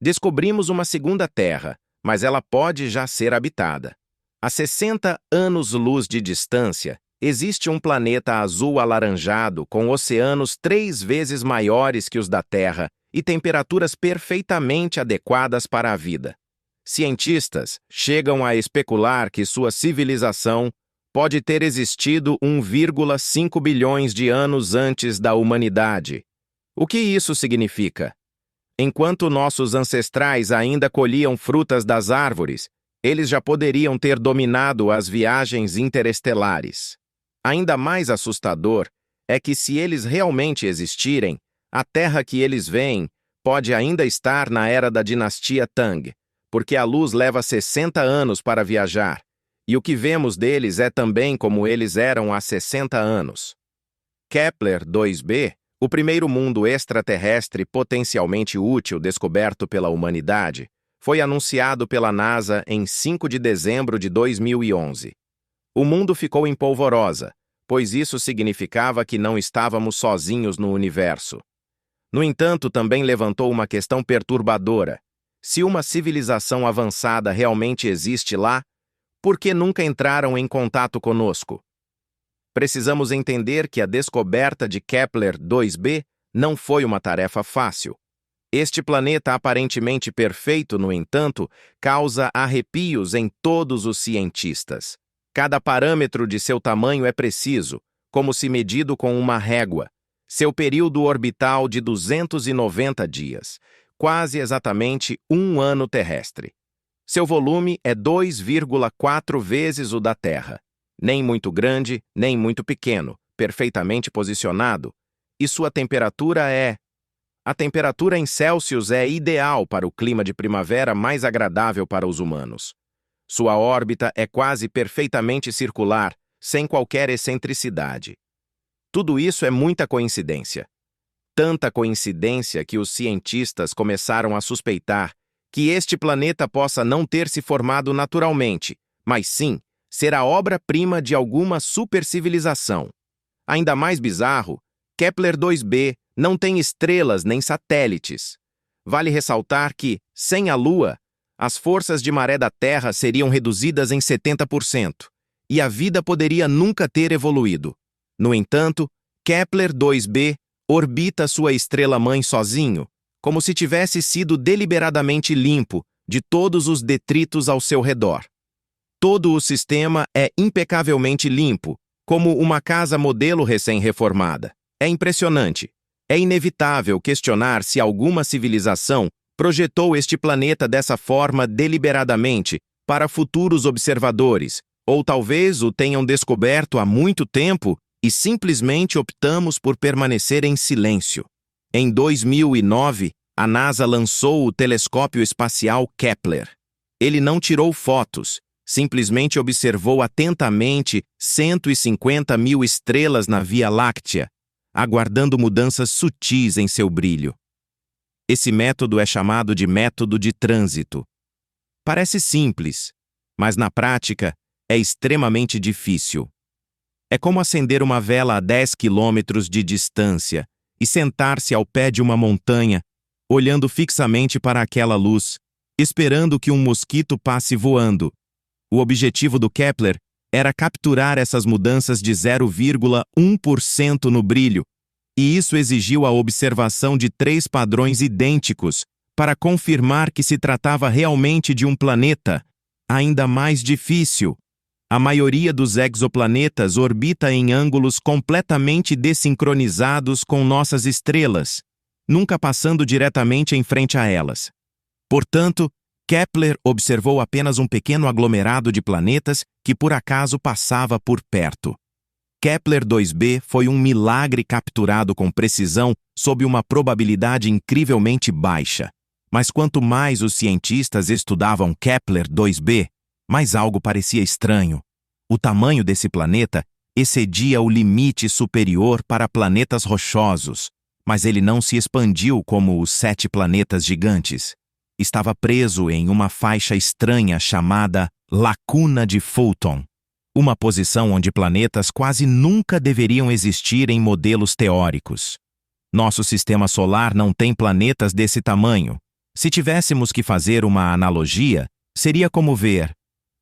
Descobrimos uma segunda Terra, mas ela pode já ser habitada. A 60 anos-luz de distância, existe um planeta azul alaranjado com oceanos 3 vezes maiores que os da Terra e temperaturas perfeitamente adequadas para a vida. Cientistas chegam a especular que sua civilização pode ter existido 1,5 bilhões de anos antes da humanidade. O que isso significa? Enquanto nossos ancestrais ainda colhiam frutas das árvores, eles já poderiam ter dominado as viagens interestelares. Ainda mais assustador é que, se eles realmente existirem, a Terra que eles veem pode ainda estar na era da dinastia Tang, porque a luz leva 60 anos para viajar, e o que vemos deles é também como eles eram há 60 anos. Kepler 2b, o primeiro mundo extraterrestre potencialmente útil descoberto pela humanidade, foi anunciado pela NASA em 5 de dezembro de 2011. O mundo ficou em polvorosa, pois isso significava que não estávamos sozinhos no universo. No entanto, também levantou uma questão perturbadora. Se uma civilização avançada realmente existe lá, por que nunca entraram em contato conosco? Precisamos entender que a descoberta de Kepler 2b não foi uma tarefa fácil. Este planeta aparentemente perfeito, no entanto, causa arrepios em todos os cientistas. Cada parâmetro de seu tamanho é preciso, como se medido com uma régua. Seu período orbital de 290 dias, quase exatamente um ano terrestre. Seu volume é 2,4 vezes o da Terra. Nem muito grande, nem muito pequeno, perfeitamente posicionado. E sua temperatura é... A temperatura em Celsius é ideal para o clima de primavera mais agradável para os humanos. Sua órbita é quase perfeitamente circular, sem qualquer excentricidade. Tudo isso é muita coincidência. Tanta coincidência que os cientistas começaram a suspeitar que este planeta possa não ter se formado naturalmente, mas sim ser a obra-prima de alguma supercivilização. Ainda mais bizarro, Kepler 2b não tem estrelas nem satélites. Vale ressaltar que, sem a Lua, as forças de maré da Terra seriam reduzidas em 70%, e a vida poderia nunca ter evoluído. No entanto, Kepler 2b orbita sua estrela-mãe sozinho, como se tivesse sido deliberadamente limpo de todos os detritos ao seu redor. Todo o sistema é impecavelmente limpo, como uma casa modelo recém-reformada. É impressionante. É inevitável questionar se alguma civilização projetou este planeta dessa forma deliberadamente para futuros observadores, ou talvez o tenham descoberto há muito tempo e simplesmente optamos por permanecer em silêncio. Em 2009, a NASA lançou o telescópio espacial Kepler. Ele não tirou fotos, simplesmente observou atentamente 150 mil estrelas na Via Láctea, aguardando mudanças sutis em seu brilho. Esse método é chamado de método de trânsito. Parece simples, mas na prática é extremamente difícil. É como acender uma vela a 10 quilômetros de distância e sentar-se ao pé de uma montanha, olhando fixamente para aquela luz, esperando que um mosquito passe voando. O objetivo do Kepler era capturar essas mudanças de 0,1% no brilho, e isso exigiu a observação de 3 padrões idênticos para confirmar que se tratava realmente de um planeta. Ainda mais difícil. A maioria dos exoplanetas orbita em ângulos completamente desincronizados com nossas estrelas, nunca passando diretamente em frente a elas. Portanto, Kepler observou apenas um pequeno aglomerado de planetas que por acaso passava por perto. Kepler 2b foi um milagre capturado com precisão sob uma probabilidade incrivelmente baixa. Mas quanto mais os cientistas estudavam Kepler 2b, mais algo parecia estranho. O tamanho desse planeta excedia o limite superior para planetas rochosos, mas ele não se expandiu como os 7 planetas gigantes. Estava preso em uma faixa estranha chamada Lacuna de Fulton, uma posição onde planetas quase nunca deveriam existir em modelos teóricos. Nosso sistema solar não tem planetas desse tamanho, Se tivéssemos que fazer uma analogia, seria como ver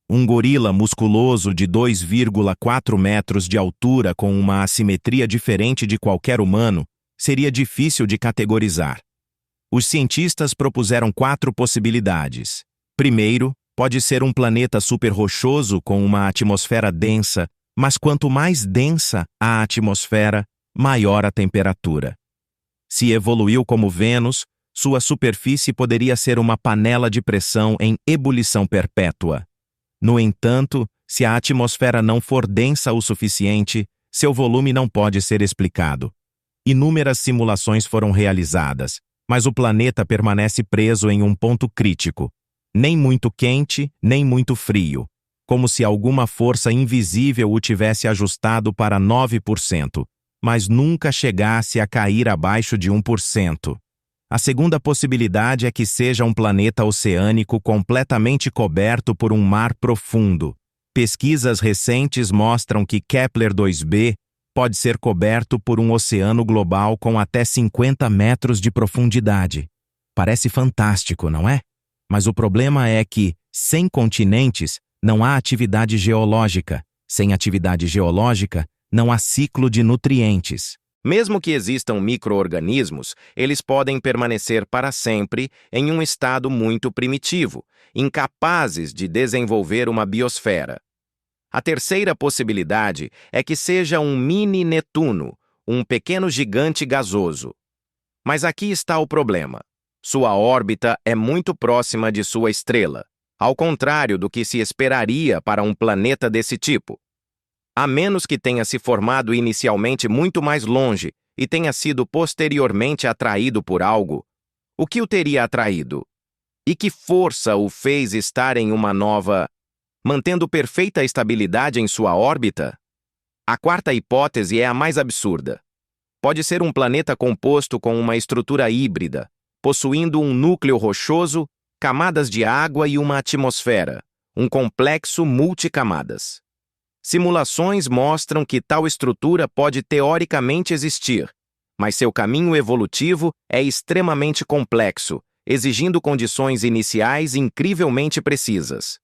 um gorila musculoso de 2,4 metros de altura com uma assimetria diferente de qualquer humano. Seria difícil de categorizar. Os cientistas propuseram 4 possibilidades. Primeiro, pode ser um planeta superrochoso com uma atmosfera densa, mas quanto mais densa a atmosfera, maior a temperatura. Se evoluiu como Vênus, sua superfície poderia ser uma panela de pressão em ebulição perpétua. No entanto, se a atmosfera não for densa o suficiente, seu volume não pode ser explicado. Inúmeras simulações foram realizadas, mas o planeta permanece preso em um ponto crítico, nem muito quente, nem muito frio, como se alguma força invisível o tivesse ajustado para 9%, mas nunca chegasse a cair abaixo de 1%. A segunda possibilidade é que seja um planeta oceânico completamente coberto por um mar profundo. Pesquisas recentes mostram que Kepler-2b pode ser coberto por um oceano global com até 50 metros de profundidade. Parece fantástico, não é? Mas o problema é que, sem continentes, não há atividade geológica. Sem atividade geológica, não há ciclo de nutrientes. Mesmo que existam micro-organismos, eles podem permanecer para sempre em um estado muito primitivo, incapazes de desenvolver uma biosfera. A terceira possibilidade é que seja um mini Netuno, um pequeno gigante gasoso. Mas aqui está o problema. Sua órbita é muito próxima de sua estrela, ao contrário do que se esperaria para um planeta desse tipo. A menos que tenha se formado inicialmente muito mais longe e tenha sido posteriormente atraído por algo, o que o teria atraído? E que força o fez estar em uma nova, mantendo perfeita estabilidade em sua órbita? A quarta hipótese é a mais absurda. Pode ser um planeta composto com uma estrutura híbrida, possuindo um núcleo rochoso, camadas de água e uma atmosfera, um complexo multicamadas. Simulações mostram que tal estrutura pode teoricamente existir, mas seu caminho evolutivo é extremamente complexo, exigindo condições iniciais incrivelmente precisas.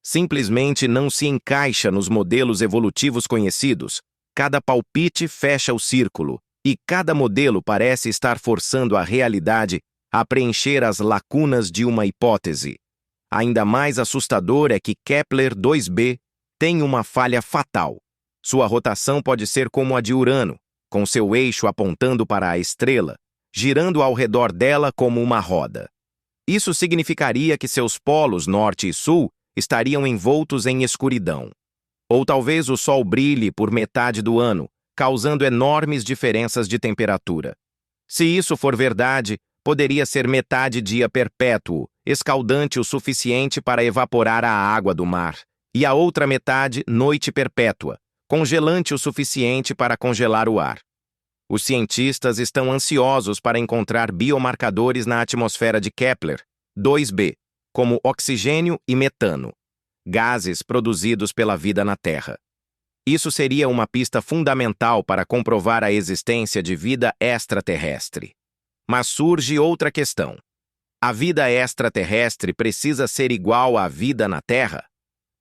Simplesmente não se encaixa nos modelos evolutivos conhecidos. Cada palpite fecha o círculo, e cada modelo parece estar forçando a realidade a preencher as lacunas de uma hipótese. Ainda mais assustador é que Kepler-2b tem uma falha fatal. Sua rotação pode ser como a de Urano, com seu eixo apontando para a estrela, girando ao redor dela como uma roda. Isso significaria que seus polos norte e sul estariam envoltos em escuridão. Ou talvez o Sol brilhe por metade do ano, causando enormes diferenças de temperatura. Se isso for verdade, poderia ser metade dia perpétuo, escaldante o suficiente para evaporar a água do mar, e a outra metade noite perpétua, congelante o suficiente para congelar o ar. Os cientistas estão ansiosos para encontrar biomarcadores na atmosfera de Kepler-2b, como oxigênio e metano, gases produzidos pela vida na Terra. Isso seria uma pista fundamental para comprovar a existência de vida extraterrestre. Mas surge outra questão. A vida extraterrestre precisa ser igual à vida na Terra?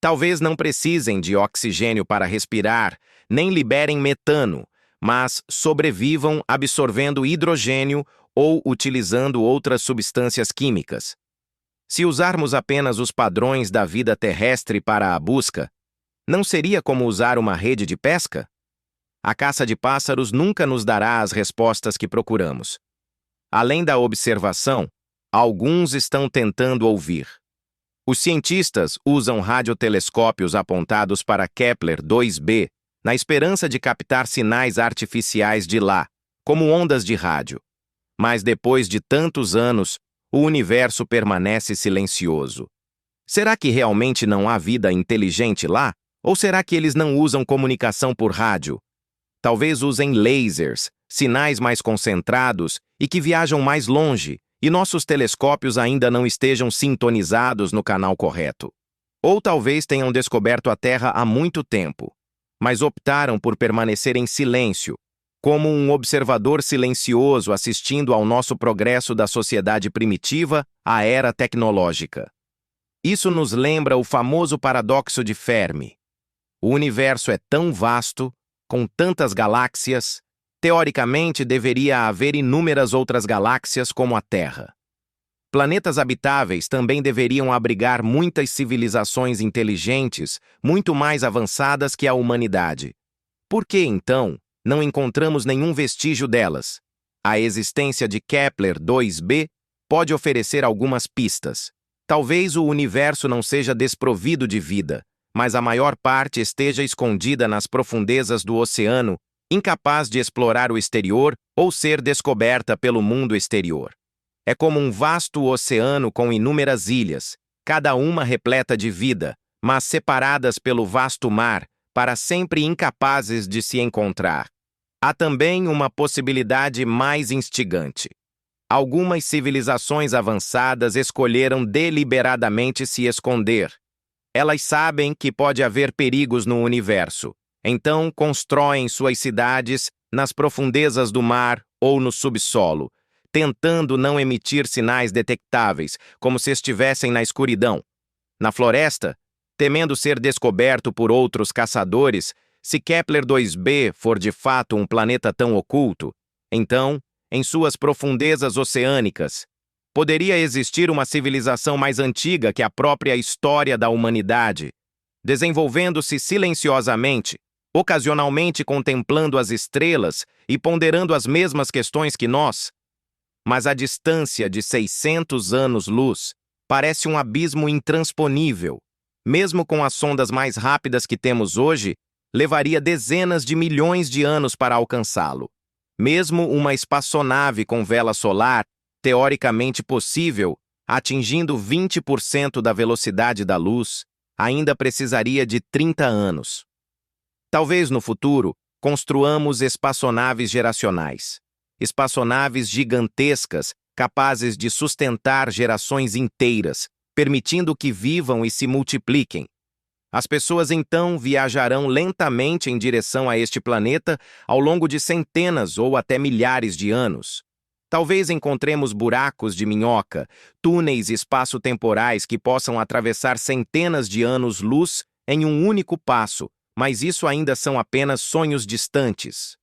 Talvez não precisem de oxigênio para respirar, nem liberem metano, mas sobrevivam absorvendo hidrogênio ou utilizando outras substâncias químicas. Se usarmos apenas os padrões da vida terrestre para a busca, não seria como usar uma rede de pesca? A caça de pássaros nunca nos dará as respostas que procuramos. Além da observação, alguns estão tentando ouvir. Os cientistas usam radiotelescópios apontados para Kepler-2b na esperança de captar sinais artificiais de lá, como ondas de rádio. Mas depois de tantos anos, o universo permanece silencioso. Será que realmente não há vida inteligente lá? Ou será que eles não usam comunicação por rádio? Talvez usem lasers, sinais mais concentrados e que viajam mais longe, e nossos telescópios ainda não estejam sintonizados no canal correto. Ou talvez tenham descoberto a Terra há muito tempo, mas optaram por permanecer em silêncio, como um observador silencioso assistindo ao nosso progresso da sociedade primitiva à era tecnológica. Isso nos lembra o famoso paradoxo de Fermi. O universo é tão vasto, com tantas galáxias, teoricamente deveria haver inúmeras outras galáxias como a Terra. Planetas habitáveis também deveriam abrigar muitas civilizações inteligentes, muito mais avançadas que a humanidade. Por que, então, não encontramos nenhum vestígio delas? A existência de Kepler 2b pode oferecer algumas pistas. Talvez o universo não seja desprovido de vida, mas a maior parte esteja escondida nas profundezas do oceano, incapaz de explorar o exterior ou ser descoberta pelo mundo exterior. É como um vasto oceano com inúmeras ilhas, cada uma repleta de vida, mas separadas pelo vasto mar, para sempre incapazes de se encontrar. Há também uma possibilidade mais instigante. Algumas civilizações avançadas escolheram deliberadamente se esconder. Elas sabem que pode haver perigos no universo, então constroem suas cidades nas profundezas do mar ou no subsolo, tentando não emitir sinais detectáveis, como se estivessem na escuridão. Na floresta, temendo ser descoberto por outros caçadores, se Kepler 2b for de fato um planeta tão oculto, então, em suas profundezas oceânicas, poderia existir uma civilização mais antiga que a própria história da humanidade, desenvolvendo-se silenciosamente, ocasionalmente contemplando as estrelas e ponderando as mesmas questões que nós. Mas a distância de 600 anos-luz parece um abismo intransponível. Mesmo com as sondas mais rápidas que temos hoje, levaria dezenas de milhões de anos para alcançá-lo. Mesmo uma espaçonave com vela solar, teoricamente possível, atingindo 20% da velocidade da luz, ainda precisaria de 30 anos. Talvez no futuro, construamos espaçonaves geracionais. Espaçonaves gigantescas, capazes de sustentar gerações inteiras, permitindo que vivam e se multipliquem. As pessoas então viajarão lentamente em direção a este planeta ao longo de centenas ou até milhares de anos. Talvez encontremos buracos de minhoca, túneis espaço-temporais que possam atravessar centenas de anos-luz em um único passo, mas isso ainda são apenas sonhos distantes.